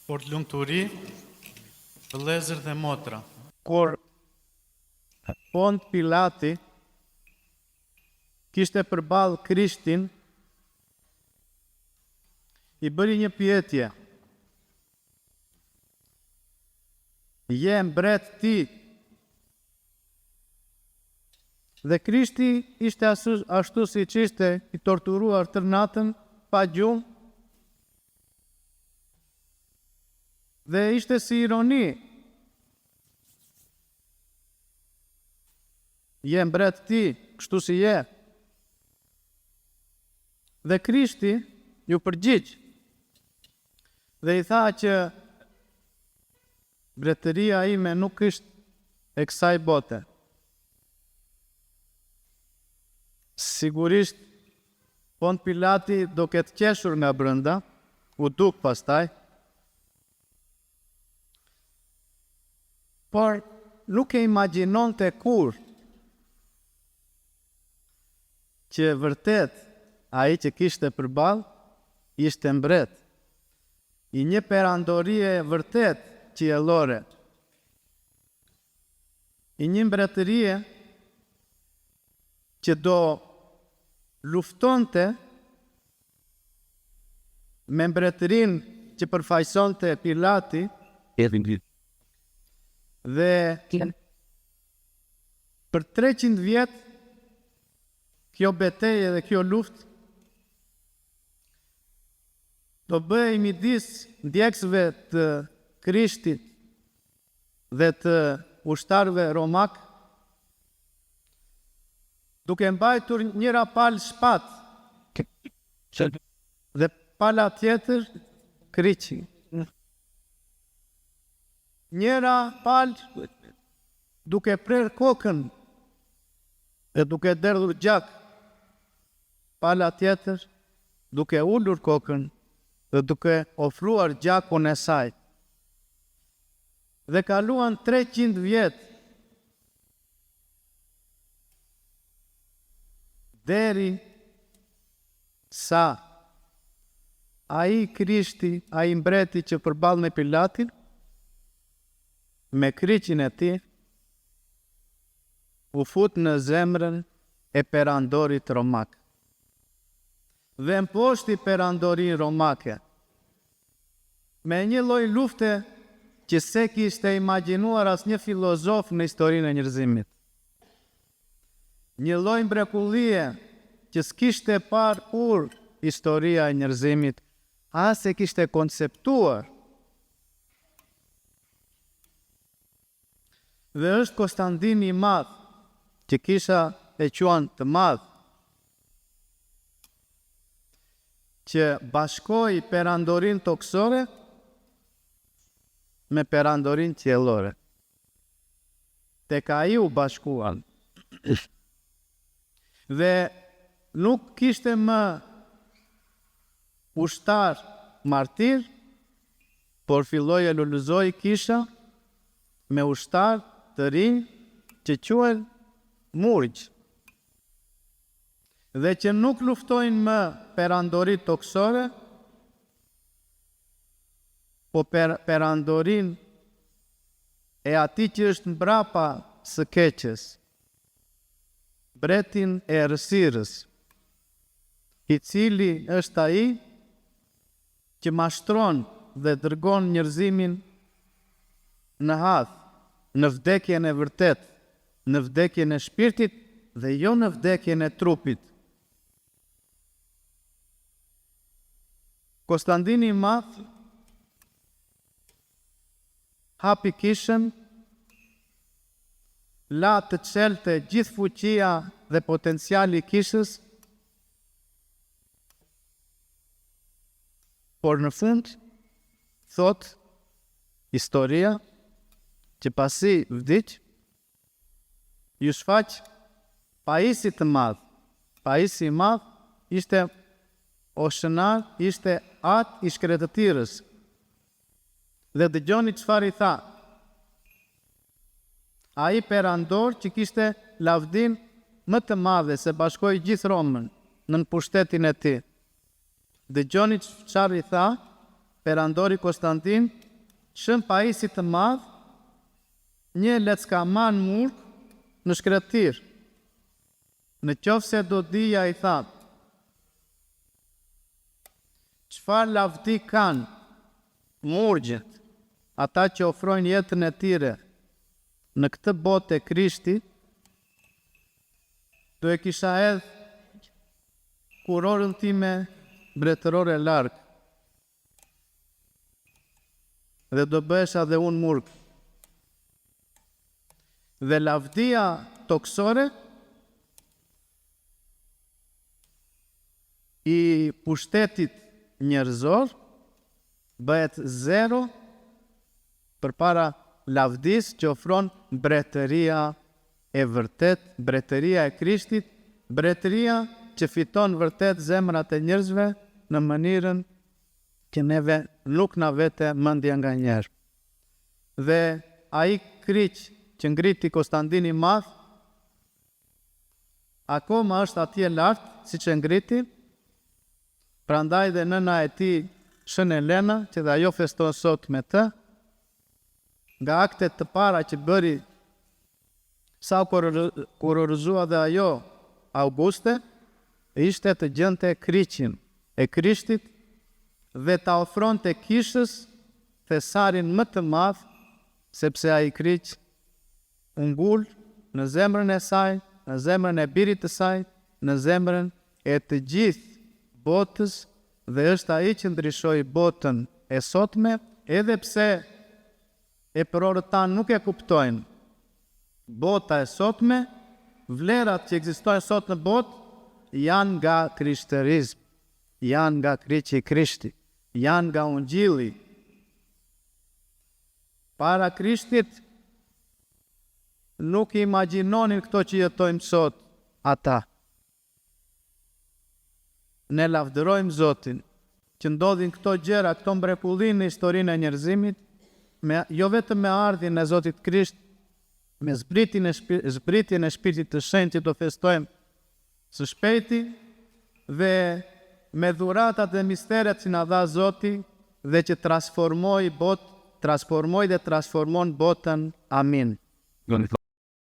Por të lumturi, vëllezër dhe motra. Kur Pont Pilati kishte përballë Krishtin, i bëri një pyetje. Je mbret ti? Dhe Krishti ishte ashtu siç ishte, i torturuar tër natën, pa gjumë, dhe ishte si ironi. Je mbret ti, kështu si je. Dhe Krishti ju përgjigj dhe i tha që mbretëria ime nuk është e kësaj bote. Sigurisht, Pont Pilati do ketë qeshur nga brenda, u duk pastaj, por nuk e imagjinonte kur që vërtet ai që kishte përballë ishte mbret i një perandorie vërtet qiellore, i një mbretërie që do luftonte me mbretërinë që përfaqësonte Pilati, dhe për 300 vjet kjo betejë dhe kjo luftë do bëhej midis ndjekësve të Krishtit dhe të ushtarëve romak, duke mbajtur njëra palë shpatë dhe pala tjetër kriqi. Njëra palë duke prerë kokën dhe duke derdhur gjak, pala tjetër duke ulur kokën dhe duke ofruar gjakun e saj. Dhe kaluan 300 vjet deri sa ai Krishti, ai mbreti që përballë me Pilatin, me kriqin e tij, u fut në zemrën e perandorit romak. Dhe mposhti perandorin romake, me një lloj lufte që se kishte imagjinuar asnjë filozof në historinë e njerëzimit. Një lloj mrekullie që s'kishte parë kur historia e njerëzimit, as e kishte konceptuar. Dhe është Konstantini i Madh, që kisha e quan të madh, që bashkoi perandorin toksore me perandorin qiellore. Tek ai u bashkuan. Dhe nuk kishte më ushtar martir, por filloi e lulëzoi kisha me ushtar të rinj që quhen murgj, dhe që nuk luftojnë më perandorit toksore, po perandorin e atij që është mbrapa së keqes, mbretin e errësirës, i cili është ai që mashtron dhe dërgon njerëzimin në hadh, në vdekjen e vërtet, në vdekjen e shpirtit dhe jo në vdekjen e trupit. Konstantini i Madh hapi kishën, la të çelte gjithë fuqia dhe potenciali i kishës, por në fund thot historia që pasi vdiq, ju shfaq pajisi të madh. Pajisi i madh ishte oshënar, ishte atë i shkretëtirës. Dhe dëgjoni çfarë i tha. Ai perandor që kishte lavdin më të madhe se bashkoi gjithë Romën në pushtetin e tij. Dëgjoni çfarë i tha perandori Konstantin, shën pajisi të madh, një leckaman murg në shkretir. Në qoftë se do dija, i tha, çfarë lavdi kanë murgjët, ata që ofrojnë jetën e tyre në këtë botë e Krishtit, do e kisha edhe kurorën time mbretërore larg, dhe do bëhesha dhe unë murg. Dhe lavdia toksore i pushtetit njerëzor bëhet zero përpara lavdis që ofron mbretëria e vërtet, mbretëria e Krishtit, mbretëria që fiton vërtet zemrat e njerëzve në mënyrën që neve nuk na vete mendja nga njerë. Dhe ai kriq që ngriti Konstantini i Madh, akoma është atje lart, siç e ngriti. Prandaj dhe nëna e tij, Shën Elena, që dhe ajo feston sot me të, nga aktet të para që bëri sa kurorëzua dhe ajo Auguste, ishte të gjente kriqin e Krishtit dhe ta ofronte kishës thesarin më të madh, sepse ai kriq ngul në zemrën e saj, në zemrën e birit të saj, në zemrën e të gjithë botës, dhe është ai që ndryshoi botën e sotme, edhe pse emperorët tanë nuk e kuptojnë. Bota e sotme, vlerat që ekzistojnë sot në botë janë nga krishterizmi, janë nga kriqi i Krishtit, janë nga ungjilli. Para Krishtit nuk i imagjinonin këto që jetojmë sot ata. Ne lavdërojmë Zotin që ndodhin këto gjëra, këto mrekullinë në historinë e njerëzimit, jo vetëm me ardhin e Zotit Krisht, me zbritjen e Shpirtit të Shenjtë që do festojmë së shpejti, dhe me dhuratat dhe misteret që na dha Zoti dhe që transformoi dhe transformon botën. Amin.